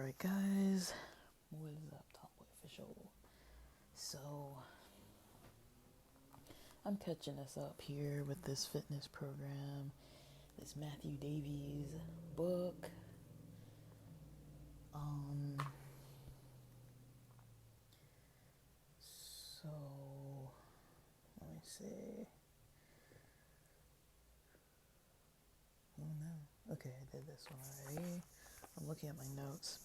Alright, guys, what is up, Tomboy Official? So, I'm catching us up here with this fitness program, this Matthew Davies book. So, let me see. Oh no. Okay, I did this one already. I'm looking at my notes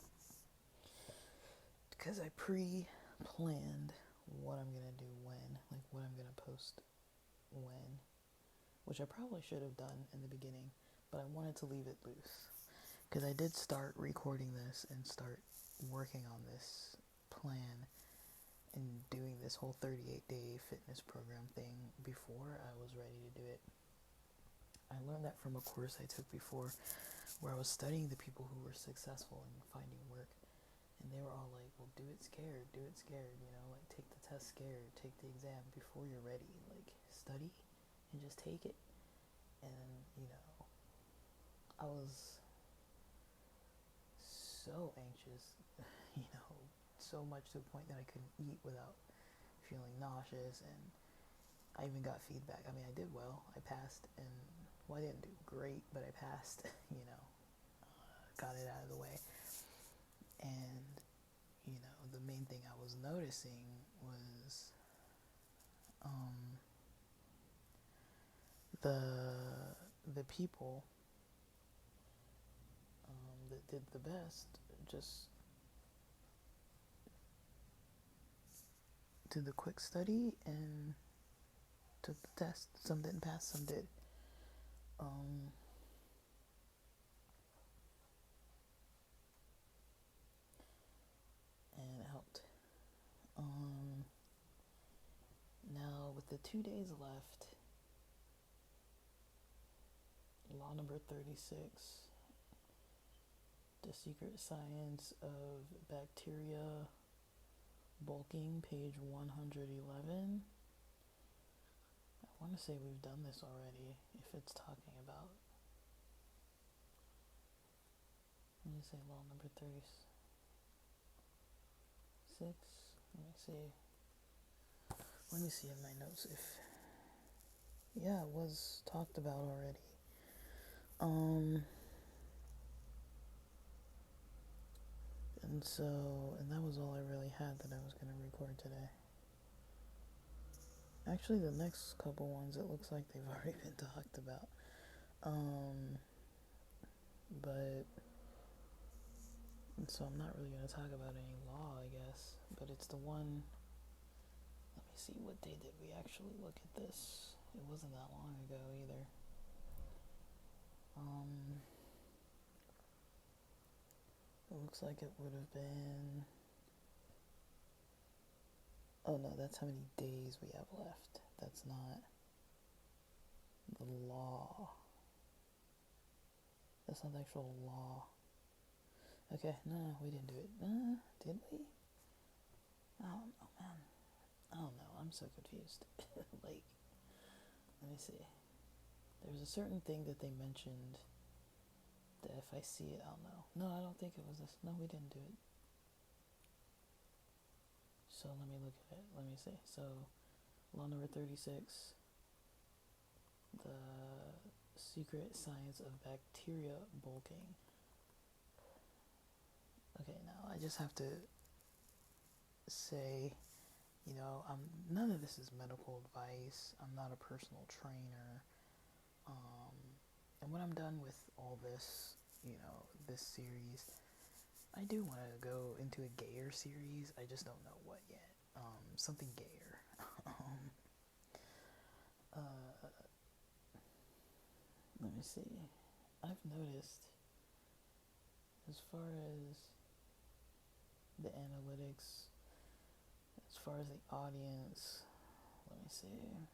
because I pre-planned what I'm gonna do when, like what I'm gonna post when, which I probably should have done in the beginning, but I wanted to leave it loose because I did start recording this and start working on this plan and doing this whole 38-day fitness program thing before I was ready to do it. I learned that from a course I took before where I was studying the people who were successful in finding work, and they were all like, well, do it scared, like take the test scared, take the exam before you're ready, like study and just take it. And I was so anxious, so much to the point that I couldn't eat without feeling nauseous, and I even got feedback. I mean, I did well, I passed, and well, I didn't do great, but I passed, got it out of the way. And the main thing I was noticing was the people that did the best just did the quick study and took the test. Some didn't pass, some did. And it helped. Now, with the 2 days left, law number 36, The Secret Science of Bacteria Bulking, page 111. I want to say we've done this already, if it's talking about, let me say law number 36. Let me see in my notes if, yeah, it was talked about already. And that was all I really had that I was going to record today. Actually, the next couple ones, it looks like they've already been talked about. But, so I'm not really going to talk about any law, I guess. But it's the one, let me see, what day did we actually look at this? It wasn't that long ago either. It looks like it would have been, oh no, that's how many days we have left. That's not the law. That's not the actual law. Okay, no, we didn't do it. Did we? I don't know, man. I don't know, I'm so confused. Like, let me see. There's a certain thing that they mentioned that if I see it, I'll know. No, I don't think it was this. No, we didn't do it. So let me look at it. Let me see. So, law number 36, The Secret Science of Bacteria Bulking. Okay, now I just have to say, none of this is medical advice. I'm not a personal trainer. And when I'm done with all this, this series, I do want to go into a gayer series. I just don't know what yet. Something gayer. Let me see. I've noticed, as far as the analytics, as far as the audience, let me see.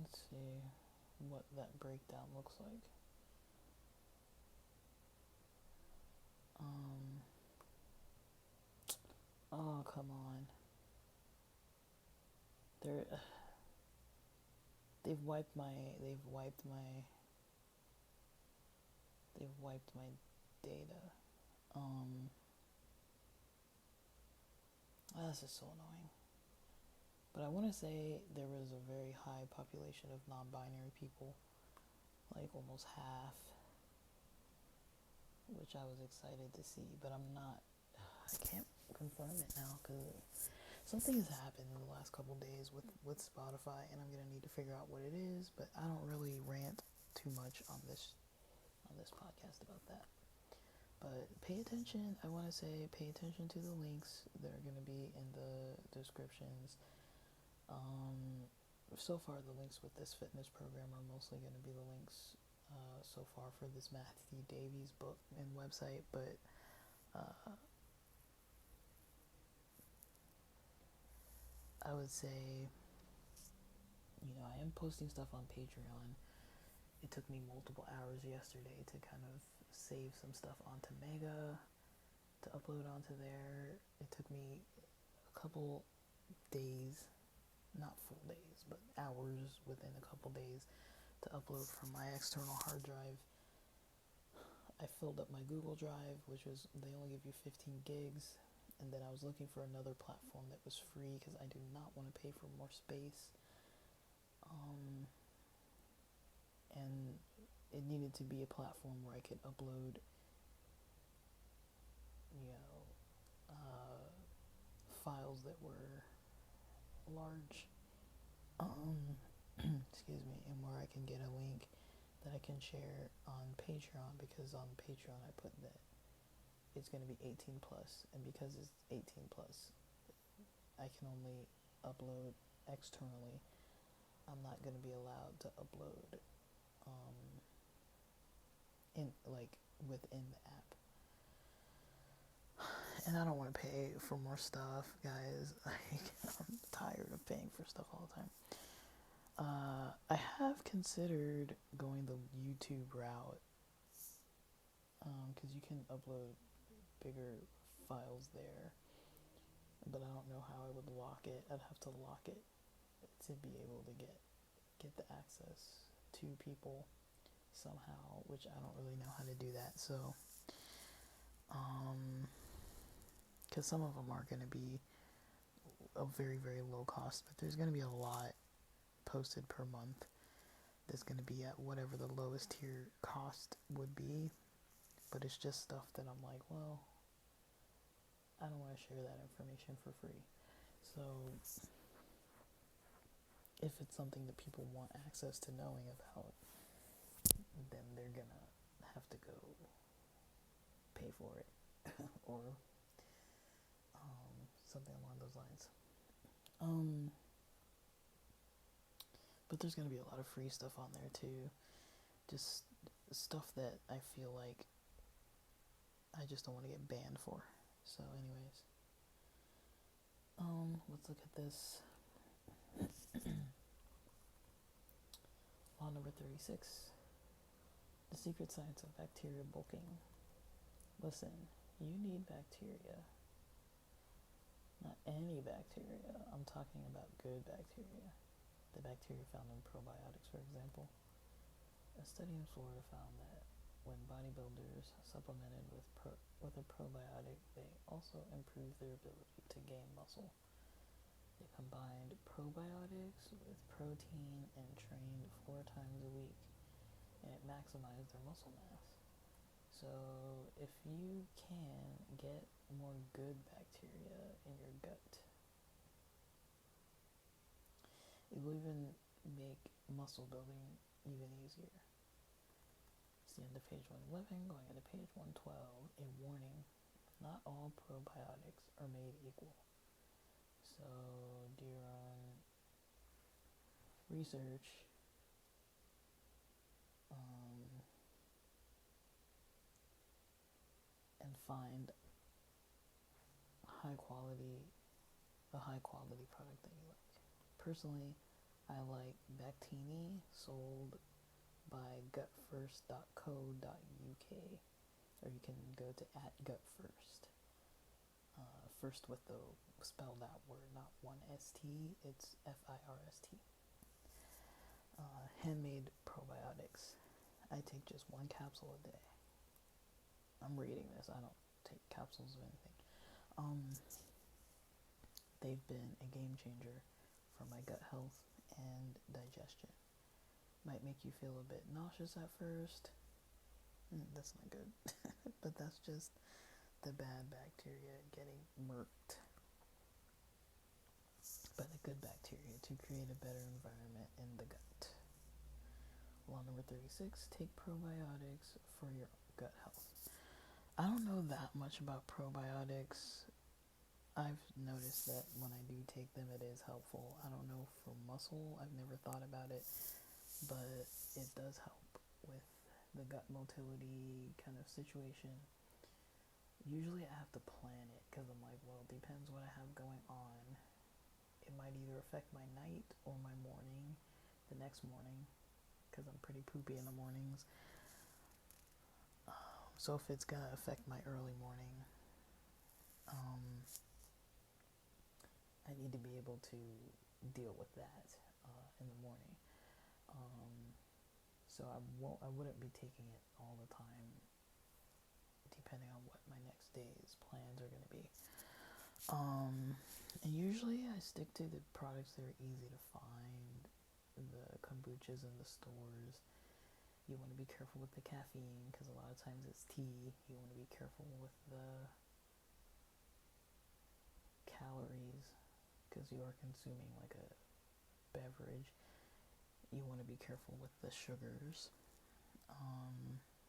Let's see what that breakdown looks like. Oh, come on. They've wiped wiped my data. This is so annoying. But I want to say there was a very high population of non-binary people, like almost half, which I was excited to see, but I can't confirm it now because something has happened in the last couple days with Spotify, and I'm gonna need to figure out what it is. But I don't really rant too much on this podcast about that. But pay attention. I want to say pay attention to the links that are gonna be in the descriptions. So far, the links with this fitness program are mostly going to be the links so far for this Matthew Davies book and website, but I would say, I am posting stuff on Patreon. It took me multiple hours yesterday to kind of save some stuff onto Mega, to upload onto there. It took me a couple days, not full days, but hours within a couple days to upload from my external hard drive. I filled up my Google Drive, which was, they only give you 15 gigs, and then I was looking for another platform that was free because I do not want to pay for more space. And it needed to be a platform where I could upload, files that were large, excuse me, and where I can get a link that I can share on Patreon, because on Patreon I put that it's going to be 18 plus, and because it's 18 plus, I can only upload externally. I'm not going to be allowed to upload within the app. And I don't want to pay for more stuff, guys. I'm tired of paying for stuff all the time. I have considered going the YouTube route, because you can upload bigger files there, but I don't know how I would lock it. I'd have to lock it to be able to get the access to people somehow, which I don't really know how to do that. So, because some of them are going to be a very, very low cost, but there's going to be a lot posted per month that's going to be at whatever the lowest tier cost would be. But it's just stuff that I'm like, well, I don't want to share that information for free. So if it's something that people want access to knowing about, then they're gonna have to go pay for it or something along those lines. But there's gonna be a lot of free stuff on there too, just stuff that I feel like I just don't want to get banned for. So anyways, let's look at this. Law number 36. The secret science of bacteria bulking. Listen, you need bacteria. Not any bacteria. I'm talking about good bacteria. The bacteria found in probiotics, for example. A study in Florida found that when bodybuilders supplemented with a probiotic, they also improved their ability to gain muscle. They combined probiotics with protein and trained 4 times a week, and it maximized their muscle mass. So if you can get more good bacteria in your gut, it will even make muscle building even easier. It's the end of page 111, going into page 112. A warning: not all probiotics are made equal. So do your own research. And find a high quality product that you like. Personally, I like Bactini, sold by gutfirst.co.uk, or you can go to @gutfirst. First with the spelled out word, not one ST, it's FIRST. Handmade probiotics. I take just 1 capsule a day. I'm reading this. I don't take capsules of anything. Um, they've been a game changer for my gut health and digestion. Might make you feel a bit nauseous at first. That's not good. But that's just the bad bacteria getting murked by the good bacteria to create a better environment in the gut. Law number 36, take probiotics for your gut health. I don't know that much about probiotics. I've noticed that when I do take them, it is helpful. I don't know for muscle, I've never thought about it, but it does help with the gut motility kind of situation. Usually I have to plan it because I'm like, well, it depends what I have going on. It might either affect my night or my morning, the next morning, because I'm pretty poopy in the mornings. So if it's gonna affect my early morning, I need to be able to deal with that in the morning. So I wouldn't be taking it all the time, depending on what my next day's plans are gonna be. And usually I stick to the products that are easy to find, the kombuchas in the stores. You want to be careful with the caffeine because a lot of times it's tea. You want to be careful with the calories because you are consuming like a beverage. You want to be careful with the sugars,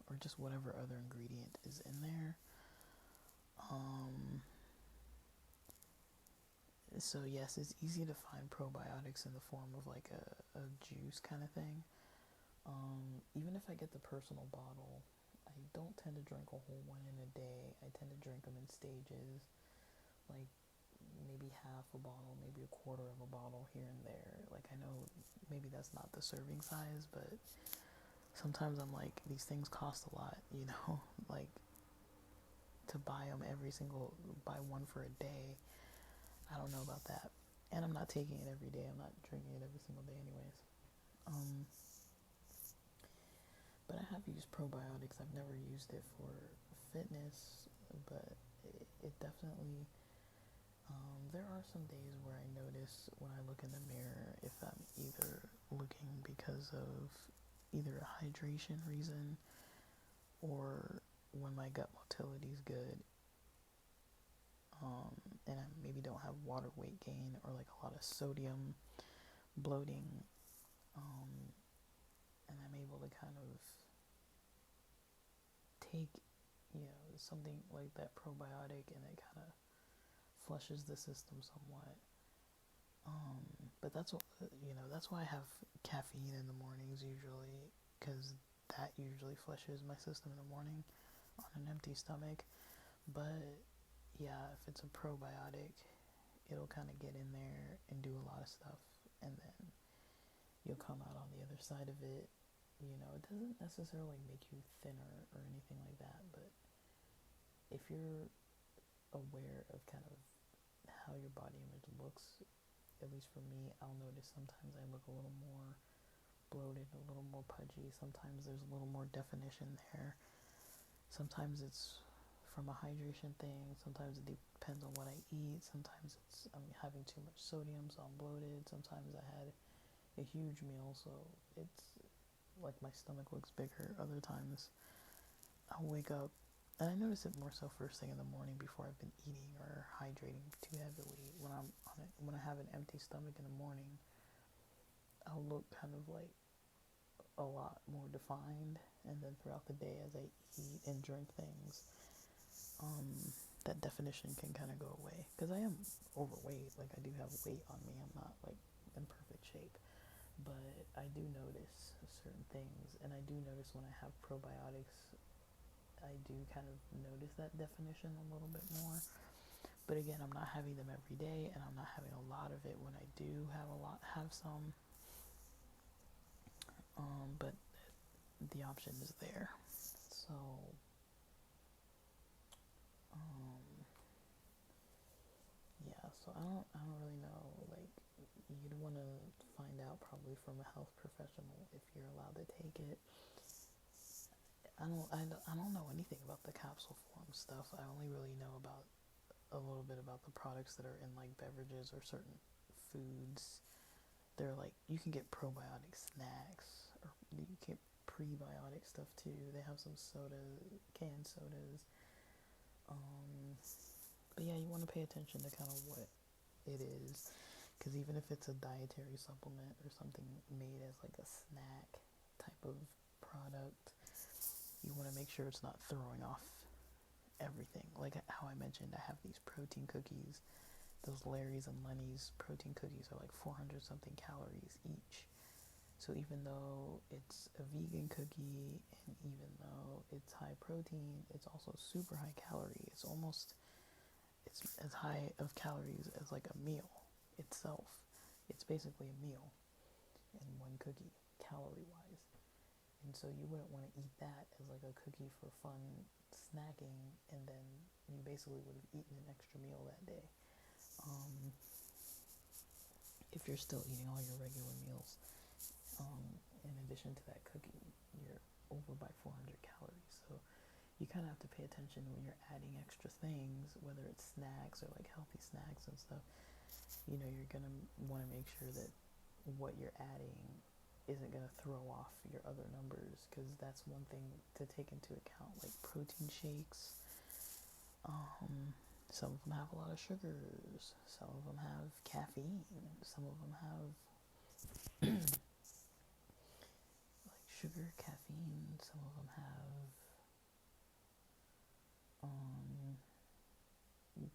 or just whatever other ingredient is in there. So yes, it's easy to find probiotics in the form of like a juice kind of thing. Even if I get the personal bottle, I don't tend to drink a whole one in a day. I tend to drink them in stages, like maybe half a bottle, maybe a quarter of a bottle here and there. Like I know maybe that's not the serving size, but sometimes I'm like, these things cost a lot, you know, like to buy one for a day. I don't know about that. And I'm not taking it every day. I'm not drinking it every single day anyways. But I have used probiotics. I've never used it for fitness, but it definitely, there are some days where I notice when I look in the mirror if I'm either looking because of either a hydration reason or when my gut motility is good, and I maybe don't have water weight gain or like a lot of sodium bloating, and I'm able to kind of take, something like that probiotic and it kind of flushes the system somewhat. But that's why I have caffeine in the mornings usually, because that usually flushes my system in the morning on an empty stomach. But yeah, if it's a probiotic, it'll kind of get in there and do a lot of stuff, and then you'll come out on the other side of it. It doesn't necessarily make you thinner or anything like that, but if you're aware of kind of how your body image looks, at least for me, I'll notice sometimes I look a little more bloated, a little more pudgy. Sometimes there's a little more definition there. Sometimes it's from a hydration thing. Sometimes it depends on what I eat. Sometimes I'm having too much sodium, so I'm bloated. Sometimes I had a huge meal, so it's like my stomach looks bigger. Other times I'll wake up and I notice it more so first thing in the morning before I've been eating or hydrating too heavily. When I have an empty stomach in the morning, I'll look kind of like a lot more defined, and then throughout the day as I eat and drink things, that definition can kind of go away, because I am overweight. Like I do have weight on me. I'm not like in perfect shape, but I do notice certain things, and I do notice when I have probiotics, I do kind of notice that definition a little bit more. But again, I'm not having them every day, and I'm not having a lot of it when I do have some. But the option is there. So, yeah. So I don't really know. Like, you'd want to find out probably from a health professional if you're allowed to take it. I don't know anything about the capsule form stuff. I only really know about a little bit about the products that are in like beverages or certain foods. They're like you can get probiotic snacks or you can get prebiotic stuff too. They have some canned sodas. Um, but yeah, you want to pay attention to kind of what it is, because even if it's a dietary supplement or something made as like a snack type of product, you want to make sure it's not throwing off everything. Like how I mentioned, I have these protein cookies. Those Larry's and Lenny's protein cookies are like 400 something calories each. So even though it's a vegan cookie and even though it's high protein, it's also super high calorie. It's as high of calories as like a meal itself. It's basically a meal in one cookie, calorie wise. And so you wouldn't want to eat that as like a cookie for fun snacking, and then you basically would have eaten an extra meal that day. If you're still eating all your regular meals, in addition to that cookie, you're over by 400 calories. So you kind of have to pay attention when you're adding extra things, whether it's snacks or like healthy snacks and stuff. You know, you're gonna want to make sure that what you're adding isn't gonna throw off your other numbers, because that's one thing to take into account. Like protein shakes, some of them have a lot of sugars, some of them have caffeine, some of them have like sugar, caffeine, some of them have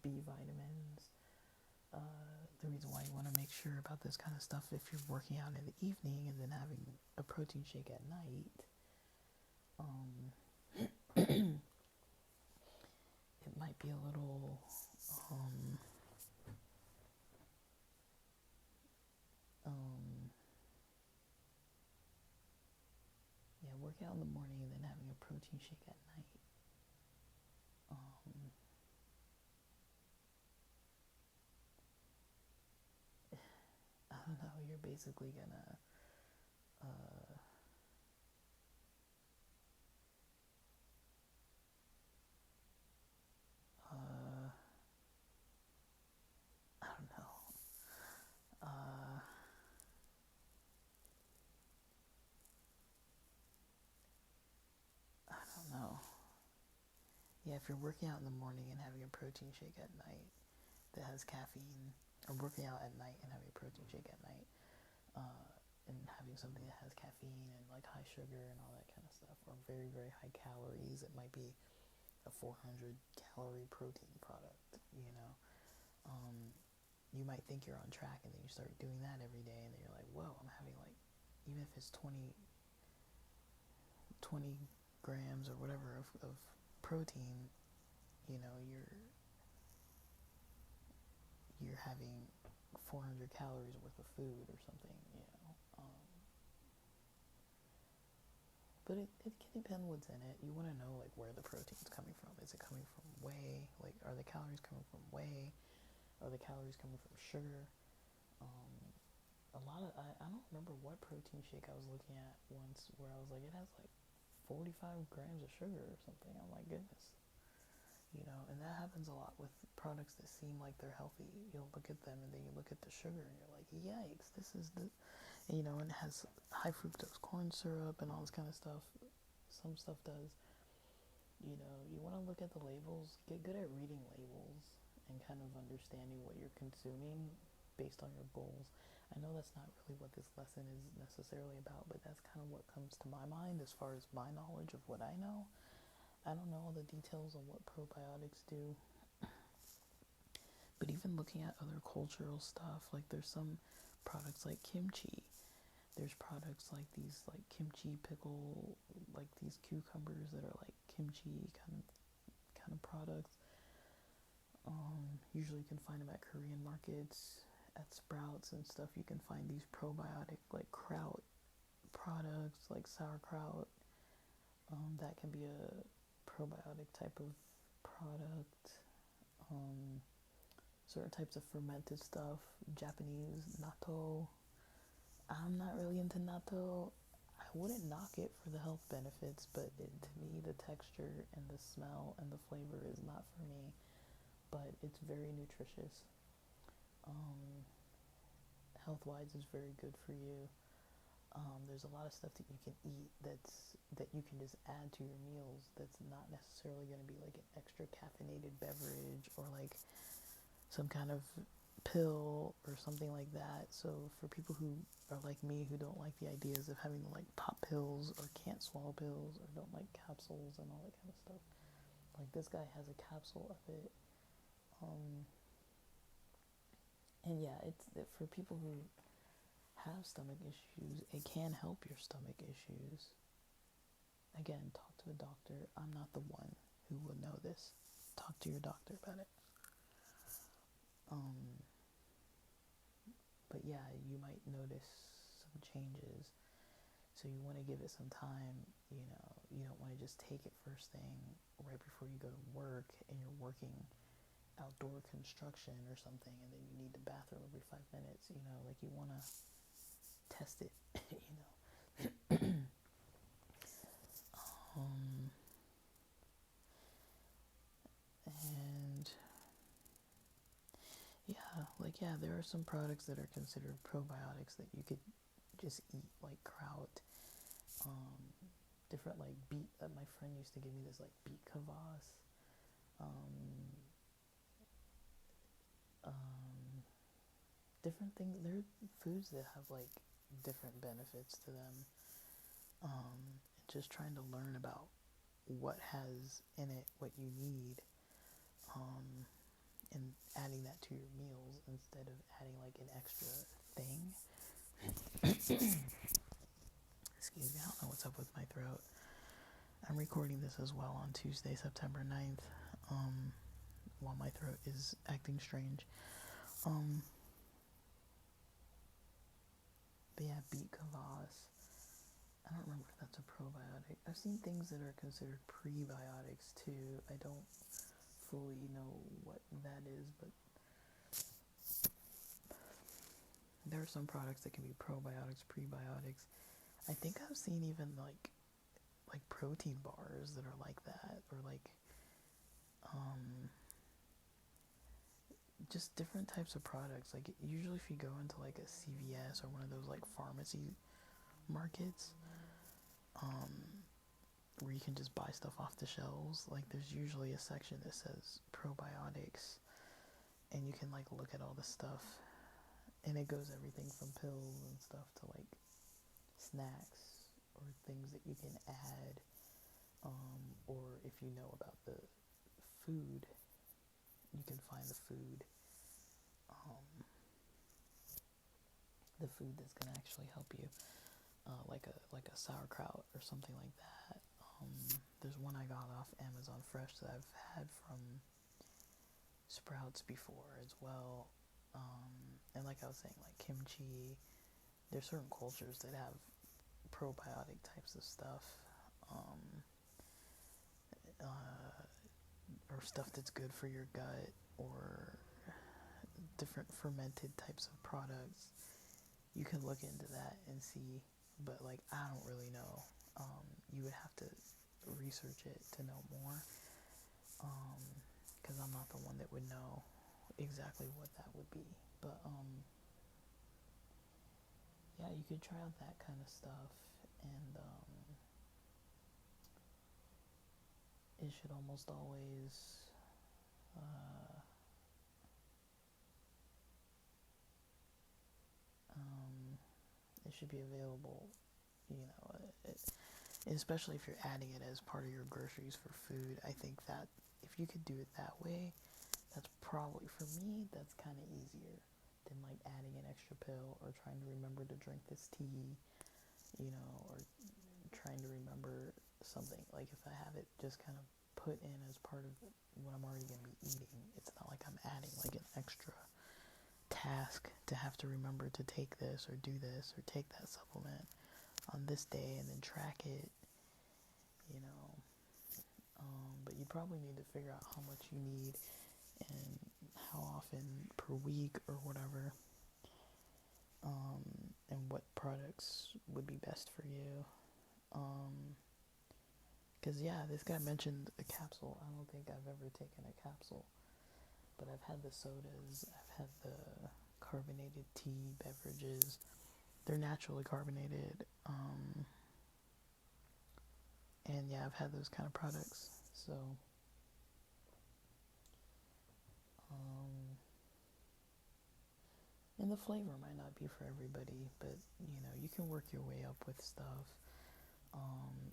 B vitamins. The reason why you want to make sure about this kind of stuff, if you're working out in the evening and then having a protein shake at night, it might be a little yeah, work out in the morning and then having a protein shake at night. I don't know, you're basically gonna I don't know. I don't know. Yeah, if you're working out in the morning and having a protein shake at night that has caffeine, or working out at night and having a protein shake at night, and having something that has caffeine and like high sugar and all that kind of stuff, or very, very high calories, it might be a 400 calorie protein product, you know. You might think you're on track and then you start doing that every day and then you're like, whoa, I'm having like, even if it's 20 grams or whatever of protein, you know, you're having 400 calories worth of food or something, you know. But it can depend what's in it. You want to know like where the protein's coming from. Is it coming from whey? Like, are the calories coming from whey? Are the calories coming from sugar? I don't remember what protein shake I was looking at once where I was like, it has like 45 grams of sugar or something. I'm like, goodness. You know, and that happens a lot with products that seem like they're healthy. You'll look at them and then you look at the sugar and you're like, yikes, this is the, you know, and it has high fructose corn syrup and all this kind of stuff. Some stuff does. You know, you want to look at the labels, get good at reading labels and kind of understanding what you're consuming based on your goals. I know that's not really what this lesson is necessarily about, but that's kind of what comes to my mind as far as my knowledge of what I know. I don't know all the details on what probiotics do, but even looking at other cultural stuff, like there's some products like kimchi. There's products like these like kimchi pickle, like these cucumbers that are like kimchi kind of products. Usually you can find them at Korean markets, at Sprouts and stuff. You can find these probiotic like kraut products, like sauerkraut. That can be a probiotic type of product. Certain types of fermented stuff, Japanese natto. I'm not really into natto. I wouldn't knock it for the health benefits, but to me, the texture and the smell and the flavor is not for me. But it's very nutritious. Um, Health-wise, is very good for you. There's a lot of stuff that you can eat that you can just add to your meals. That's not necessarily going to be like an extra caffeinated beverage or like some kind of pill or something like that. So for people who are like me, who don't like the ideas of having to like pop pills or can't swallow pills or don't like capsules and all that kind of stuff, like this guy has a capsule of it. And yeah, it's for people who have stomach issues. It can help your stomach issues. Again, talk to a doctor. I'm not the one who will know this. Talk to your doctor about it. But yeah, you might notice some changes. So you want to give it some time. You don't want to just take it first thing right before you go to work and you're working outdoor construction or something, and then you need the bathroom every 5 minutes. Like you want to test it. um, and yeah, there are some products that are considered probiotics that you could just eat, like kraut, different like beet. My friend used to give me this like beet kvass. Different things. There are foods that have like different benefits to them. Just trying to learn about what has in it what you need, and adding that to your meals instead of adding like an extra thing. Excuse me, I don't know what's up with my throat. I'm recording this as well on Tuesday, September 9th, while my throat is acting strange. But yeah, beet kvass. I don't remember if that's a probiotic. I've seen things that are considered prebiotics too. I don't fully know what that is, but there are some products that can be probiotics, prebiotics. I think I've seen even like protein bars that are like that, or like just different types of products. Like usually if you go into like a CVS or one of those like pharmacy markets, where you can just buy stuff off the shelves, like there's usually a section that says probiotics, and you can like look at all the stuff, and it goes everything from pills and stuff to like snacks or things that you can add, or if you know about the food, you can find the food that's going to actually help you, like a sauerkraut or something like that. There's one I got off Amazon Fresh that I've had from Sprouts before as well. And like I was saying, like kimchi, there's certain cultures that have probiotic types of stuff, or stuff that's good for your gut, or different fermented types of products. You can look into that and see, but like I don't really know. You would have to research it to know more, because I'm not the one that would know exactly what that would be. But yeah, you could try out that kind of stuff, and it should almost always it should be available, especially if you're adding it as part of your groceries for food. I think that if you could do it that way, that's probably, for me, that's kind of easier than like adding an extra pill or trying to remember to drink this tea, or trying to remember something. Like if I have it just kind of put in as part of what I'm already going to be eating, it's not like I'm adding like an extra task to have to remember to take this or do this or take that supplement on this day and then track it, but you probably need to figure out how much you need and how often per week or whatever, and what products would be best for you. Because, yeah, this guy mentioned a capsule. I don't think I've ever taken a capsule, but I've had the sodas, I've had the carbonated tea beverages. They're naturally carbonated. And yeah, I've had those kind of products. So, um, and the flavor might not be for everybody, but you can work your way up with stuff.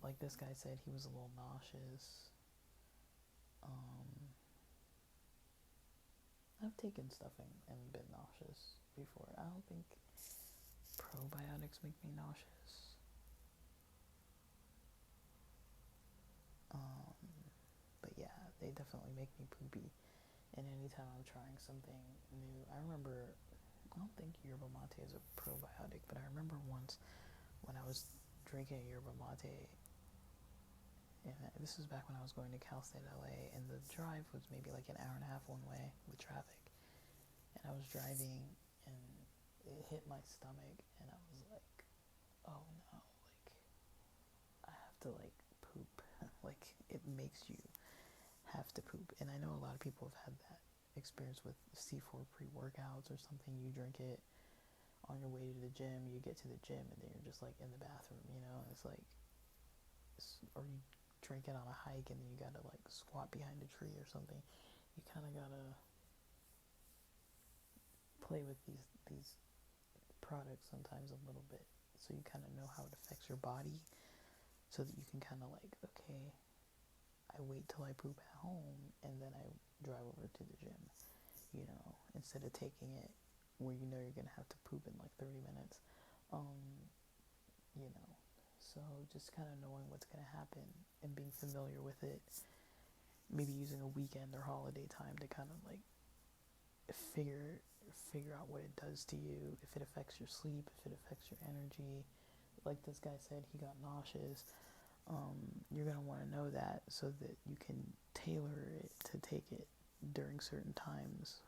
Like this guy said, he was a little nauseous. Um, I've taken stuff and been nauseous before. I don't think probiotics make me nauseous. But yeah, they definitely make me poopy. And anytime I'm trying something new, I don't think yerba mate is a probiotic, but I remember once when I was drinking yerba mate, and this was back when I was going to Cal State LA, and the drive was maybe like an hour and a half one way with traffic. And I was driving, and it hit my stomach, and I was like, oh no, like, I have to, like, poop. Like, it makes you have to poop. And I know a lot of people have had that experience with C4 pre-workouts or something. You drink it on your way to the gym, you get to the gym, and then you're just, like, in the bathroom, it's like, or you drink it on a hike, and then you gotta, like, squat behind a tree or something. You kind of gotta play with these products sometimes a little bit, so you kind of know how it affects your body, so that you can kind of like, okay, I wait till I poop at home and then I drive over to the gym, instead of taking it where you're gonna have to poop in like 30 minutes. you know so just kind of knowing what's gonna happen and being familiar with it, maybe using a weekend or holiday time to kind of like figure out what it does to you, if it affects your sleep, if it affects your energy. Like this guy said, he got nauseous. You're going to want to know that so that you can tailor it to take it during certain times.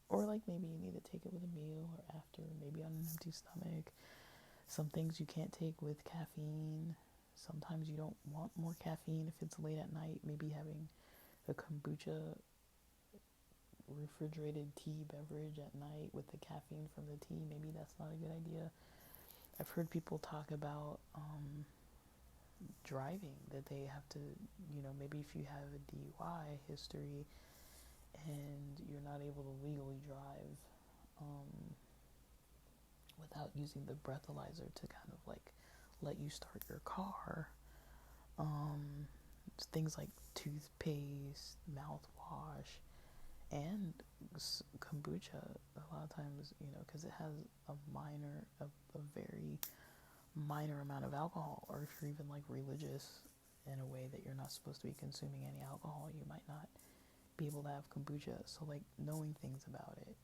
Or like maybe you need to take it with a meal or after, maybe on an empty stomach. Some things you can't take with caffeine. Sometimes you don't want more caffeine if it's late at night. Maybe having a kombucha refrigerated tea beverage at night with the caffeine from the tea, maybe that's not a good idea. I've heard people talk about driving, that they have to, maybe if you have a DUI history and you're not able to legally drive without using the breathalyzer to kind of like let you start your car, things like toothpaste, mouthwash, and kombucha, a lot of times, because it has a very minor amount of alcohol, or if you're even like religious in a way that you're not supposed to be consuming any alcohol, you might not be able to have kombucha. So like knowing things about it,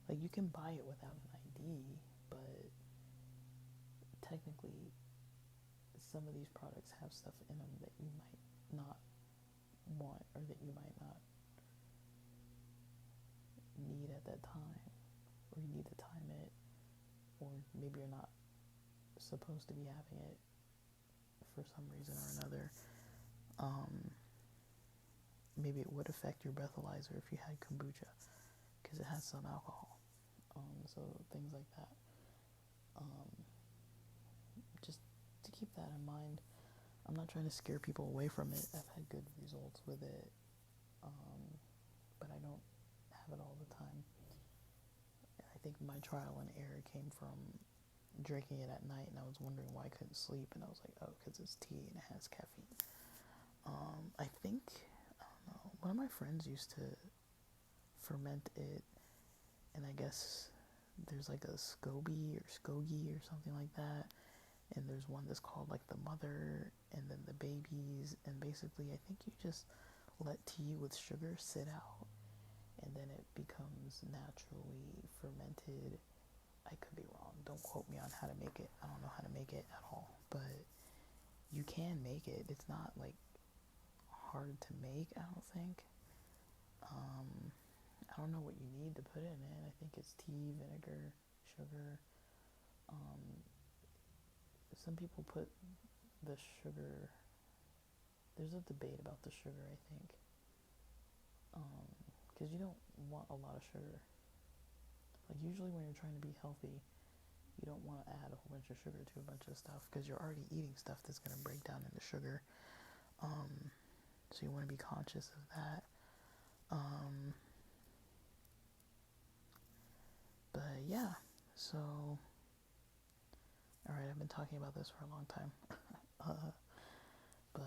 like you can buy it without an ID, but technically some of these products have stuff in them that you might not want, or that you might not need at that time, or you need to time it, or maybe you're not supposed to be having it for some reason or another. Maybe it would affect your breathalyzer if you had kombucha, because it has some alcohol. So things like that. Just to keep that in mind. I'm not trying to scare people away from it. I've had good results with it, but I don't have it all the time. And I think my trial and error came from drinking it at night, and I was wondering why I couldn't sleep, and I was like, oh, because it's tea and it has caffeine. I think, I don't know, one of my friends used to ferment it, and I guess there's like a SCOBY or SCOGY or something like that, and there's one that's called like the mother and then the babies, and basically I think you just let tea with sugar sit out, and then it becomes naturally fermented. I could be wrong, don't quote me on how to make it. I don't know how to make it at all, but you can make it. It's not like hard to make, I don't think. I don't know what you need to put in it. I think it's tea, vinegar, sugar. Some people put the sugar. There's a debate about the sugar, I think, because you don't want a lot of sugar. Like usually when you're trying to be healthy, you don't want to add a whole bunch of sugar to a bunch of stuff because you're already eating stuff that's going to break down into sugar. So you want to be conscious of that. But yeah, so all right, I've been talking about this for a long time. But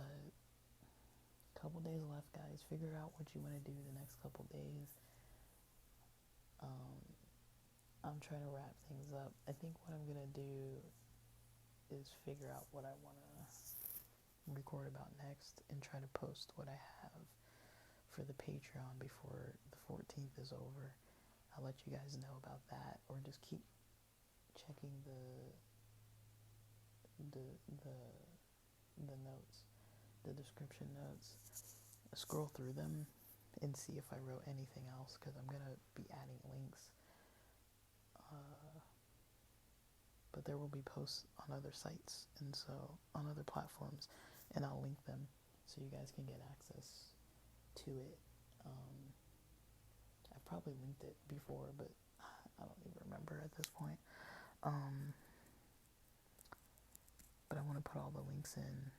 couple days left, guys. Figure out what you want to do the next couple days. I'm trying to wrap things up. I think what I'm gonna do is figure out what I want to record about next and try to post what I have for the Patreon before the 14th is over. I'll let you guys know about that, or just keep checking the the notes, the description notes. Scroll through them and see if I wrote anything else, because I'm gonna be adding links. But there will be posts on other sites and so on other platforms, and I'll link them so you guys can get access to it. I've probably linked it before, but I don't even remember at this point. But I want to put all the links in,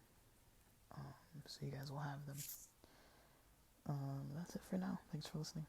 so you guys will have them. That's it for now. Thanks for listening.